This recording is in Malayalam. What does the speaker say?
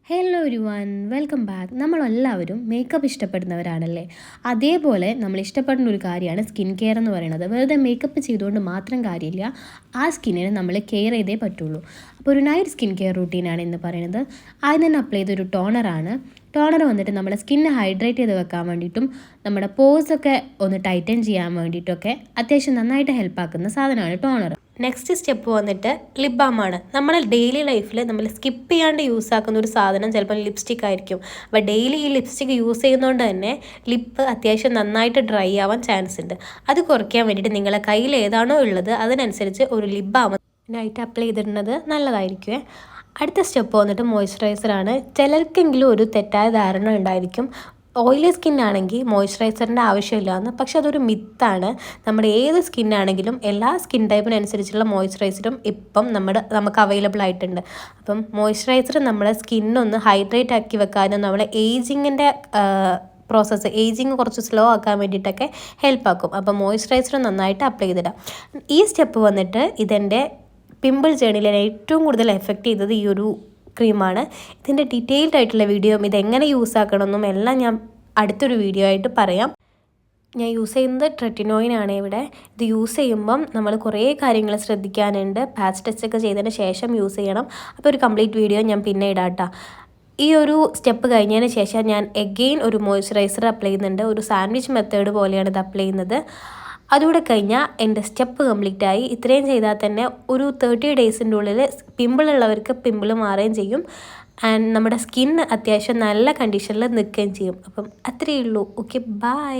Hello everyone, welcome back. നമ്മളെല്ലാവരും മേക്കപ്പ് ഇഷ്ടപ്പെടുന്നവരാണല്ലേ. അതേപോലെ നമ്മൾ ഇഷ്ടപ്പെടുന്ന ഒരു കാര്യമാണ് സ്കിൻ കെയർ എന്ന് പറയുന്നത്. വെറുതെ മേക്കപ്പ് ചെയ്തുകൊണ്ട് മാത്രം കാര്യമില്ല, ആ സ്കിന്നിനെ നമ്മൾ കെയർ ചെയ്തേ പറ്റുള്ളൂ. അപ്പോൾ ഒരു നൈറ്റ് സ്കിൻ കെയർ റൂട്ടീനാണ് ഇന്ന് പറയുന്നത്. ആദ്യം തന്നെ അപ്ലൈ ചെയ്തൊരു ടോണറാണ്. ടോണർ വന്നിട്ട് നമ്മുടെ സ്കിന്ന് ഹൈഡ്രേറ്റ് ചെയ്ത് വെക്കാൻ വേണ്ടിയിട്ടും നമ്മുടെ പോഴ്സൊക്കെ ഒന്ന് ടൈറ്റൻ ചെയ്യാൻ വേണ്ടിയിട്ടൊക്കെ അത്യാവശ്യം നന്നായിട്ട് ഹെൽപ്പാക്കുന്ന സാധനമാണ് ടോണർ. നെക്സ്റ്റ് സ്റ്റെപ്പ് വന്നിട്ട് ലിപ് ബാമാണ്. നമ്മൾ ഡെയിലി ലൈഫിൽ നമ്മൾ സ്കിപ്പ് ചെയ്യാണ്ട് യൂസ് ആക്കുന്ന ഒരു സാധനം ചിലപ്പോൾ ലിപ്സ്റ്റിക് ആയിരിക്കും. അപ്പോൾ ഡെയിലി ഈ ലിപ്സ്റ്റിക് യൂസ് ചെയ്യുന്നതുകൊണ്ട് തന്നെ ലിപ്പ് അത്യാവശ്യം നന്നായിട്ട് ഡ്രൈ ആവാൻ ചാൻസ് ഉണ്ട്. അത് കുറയ്ക്കാൻ വേണ്ടിയിട്ട് നിങ്ങളെ കയ്യിൽ ഏതാണോ ഉള്ളത് അതിനനുസരിച്ച് ഒരു ലിപ് ബാം നൈറ്റ് അപ്ലൈ ചെയ്തിടുന്നത് നല്ലതായിരിക്കുമേ. അടുത്ത സ്റ്റെപ്പ് വന്നിട്ട് മോയ്സ്ചറൈസറാണ്. ചിലർക്കെങ്കിലും ഒരു തെറ്റായ ധാരണ ഉണ്ടായിരിക്കും ഓയിലി സ്കിന്നാണെങ്കിൽ മോയ്സ്ചറൈസറിൻ്റെ ആവശ്യമില്ല, പക്ഷെ അതൊരു മിത്താണ്. നമ്മുടെ ഏത് സ്കിന്നാണെങ്കിലും എല്ലാ സ്കിൻ ടൈപ്പിനനുസരിച്ചുള്ള മോയ്സ്ചറൈസറും ഇപ്പം നമുക്ക് അവൈലബിൾ ആയിട്ടുണ്ട്. അപ്പം മോയ്സ്ചറൈസർ നമ്മുടെ സ്കിന്നൊന്ന് ഹൈഡ്രേറ്റ് ആക്കി വെക്കാനും നമ്മുടെ ഏജിങ്ങിൻ്റെ ഏജിങ് കുറച്ച് സ്ലോ ആക്കാൻ വേണ്ടിയിട്ടൊക്കെ ഹെൽപ്പാക്കും. അപ്പം മോയ്സ്ചറൈസർ നന്നായിട്ട് അപ്ലൈ ചെയ്തിടാം. ഈ സ്റ്റെപ്പ് വന്നിട്ട് ഇതെൻ്റെ പിമ്പിൾ ജേണിയിൽ ഏറ്റവും കൂടുതൽ എഫക്റ്റ് ചെയ്തത് ഈ ഒരു ക്രീമാണ്. ഇതിൻ്റെ ഡീറ്റെയിൽഡ് ആയിട്ടുള്ള വീഡിയോയും ഇതെങ്ങനെ യൂസ് ആക്കണമെന്നും എല്ലാം ഞാൻ അടുത്തൊരു വീഡിയോ ആയിട്ട് പറയാം. ഞാൻ യൂസ് ചെയ്യുന്നത് ട്രെറ്റിനോയിനാണ് ഇവിടെ. ഇത് യൂസ് ചെയ്യുമ്പം നമ്മൾ കുറേ കാര്യങ്ങൾ ശ്രദ്ധിക്കാനുണ്ട്. പാച്ച് ടെസ്റ്റ് ഒക്കെ ചെയ്തതിന് ശേഷം യൂസ് ചെയ്യണം. അപ്പോൾ ഒരു കംപ്ലീറ്റ് വീഡിയോ ഞാൻ പിന്നെ ഇടാം കേട്ടോ. ഈ ഒരു സ്റ്റെപ്പ് കഴിഞ്ഞതിന് ശേഷം ഞാൻ എഗെയിൻ ഒരു മോയ്സ്ചറൈസർ അപ്ലൈ ചെയ്യുന്നുണ്ട്. ഒരു സാൻഡ്വിച്ച് മെത്തേഡ് പോലെയാണ് ഇത് അപ്ലൈ ചെയ്യുന്നത്. അതുകൂടെ കഴിഞ്ഞാൽ എൻ്റെ സ്റ്റെപ്പ് കംപ്ലീറ്റ് ആയി. ഇത്രയും ചെയ്താൽ തന്നെ ഒരു 30 ഡേയ്സിൻ്റെ ഉള്ളിൽ പിമ്പിളുള്ളവർക്ക് പിമ്പിൾ മാറുകയും ചെയ്യും. ആൻഡ് നമ്മുടെ സ്കിൻ അത്യാവശ്യം നല്ല കണ്ടീഷനിൽ നിൽക്കുകയും ചെയ്യും. അപ്പം അത്രയേ ഉള്ളൂ. Okay, by.